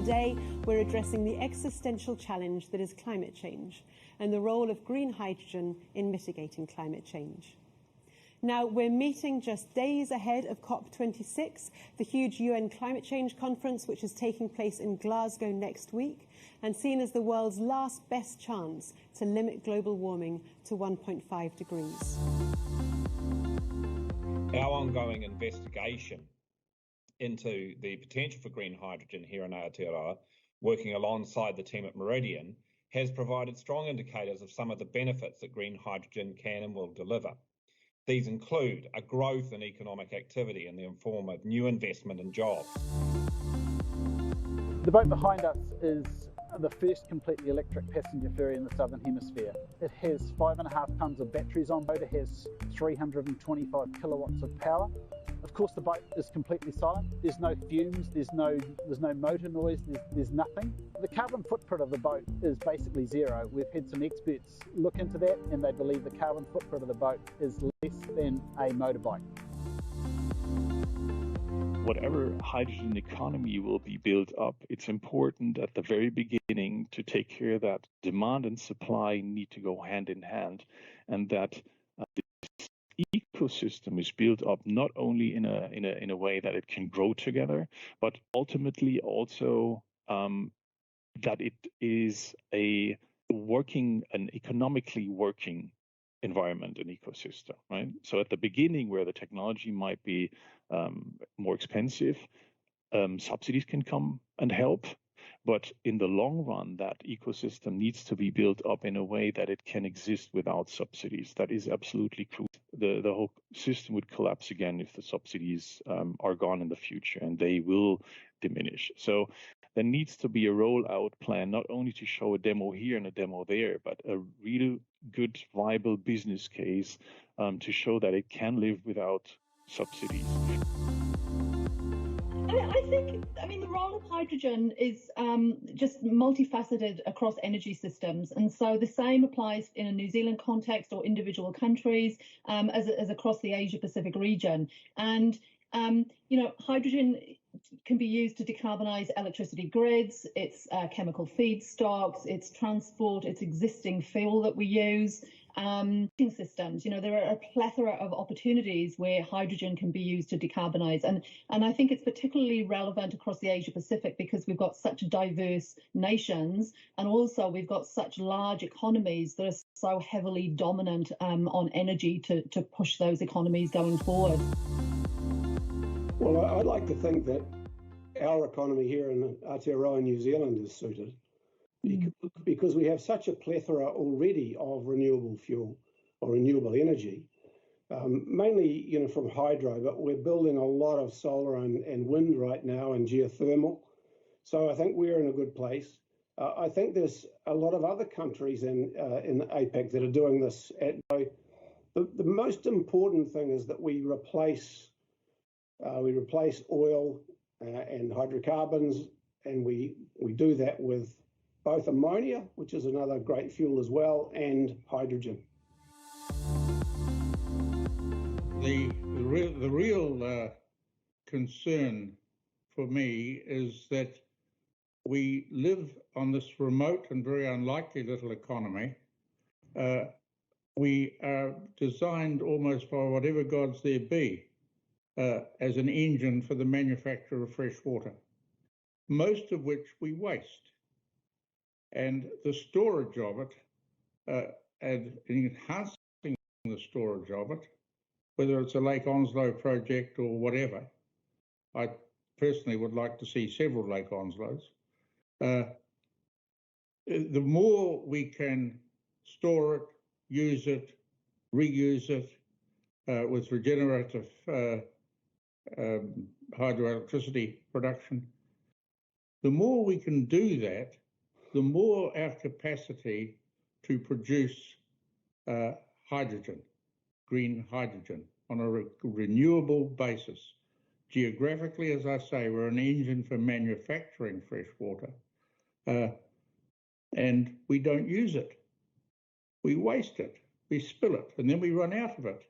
Today, we're addressing the existential challenge that is climate change and the role of green hydrogen in mitigating climate change. Now, we're meeting just days ahead of COP26, the huge UN climate change conference, which is taking place in Glasgow next week and seen as the world's last best chance to limit global warming to 1.5 degrees. Our ongoing investigation into the potential for green hydrogen here in Aotearoa, working alongside the team at Meridian, has provided strong indicators of some of the benefits that green hydrogen can and will deliver. These include a growth in economic activity in the form of new investment and jobs. The boat behind us is the first completely electric passenger ferry in the Southern Hemisphere. It has 5.5 tonnes of batteries on board. It has 325 kilowatts of power. Of course, the boat is completely silent. There's no fumes, there's no motor noise, there's nothing. The carbon footprint of the boat is basically zero. We've had some experts look into that and they believe the carbon footprint of the boat is less than a motorbike. Whatever hydrogen economy will be built up, it's important at the very beginning to take care that demand and supply need to go hand in hand, and that this ecosystem is built up not only in a way that it can grow together, but ultimately also that it is an economically working environment and ecosystem, right? So at the beginning, where the technology might be more expensive, subsidies can come and help. But in the long run, that ecosystem needs to be built up in a way that it can exist without subsidies. That is absolutely crucial. The whole system would collapse again if the subsidies are gone in the future, and they will diminish. So there needs to be a rollout plan, not only to show a demo here and a demo there, but a real good, viable business case to show that it can live without subsidies. I mean, the role of hydrogen is just multifaceted across energy systems. And so the same applies in a New Zealand context or individual countries as across the Asia-Pacific region. And, hydrogen can be used to decarbonise electricity grids, it's chemical feedstocks, it's transport, it's existing fuel that we use. Systems, there are a plethora of opportunities where hydrogen can be used to decarbonise, and I think it's particularly relevant across the Asia Pacific because we've got such diverse nations, and also we've got such large economies that are so heavily dominant on energy to push those economies going forward. Well, I'd like to think that our economy here in Aotearoa, New Zealand, is suited. Because we have such a plethora already of renewable fuel or renewable energy, mainly from hydro, but we're building a lot of solar and wind right now and geothermal. So I think we're in a good place. I think there's a lot of other countries in APEC that are doing this. The most important thing is that we replace oil and hydrocarbons, and we do that with both ammonia, which is another great fuel as well, and hydrogen. The real concern for me is that we live on this remote and very unlikely little economy. We are designed almost by whatever gods there be as an engine for the manufacture of fresh water, most of which we waste. And the storage of it and enhancing the storage of it, whether it's a Lake Onslow project or whatever, I personally would like to see several Lake Onslows. The more we can store it, use it, reuse it with regenerative hydroelectricity production, the more we can do that, the more our capacity to produce hydrogen, green hydrogen, on a renewable basis. Geographically, as I say, we're an engine for manufacturing fresh water, and we don't use it. We waste it, we spill it, and then we run out of it.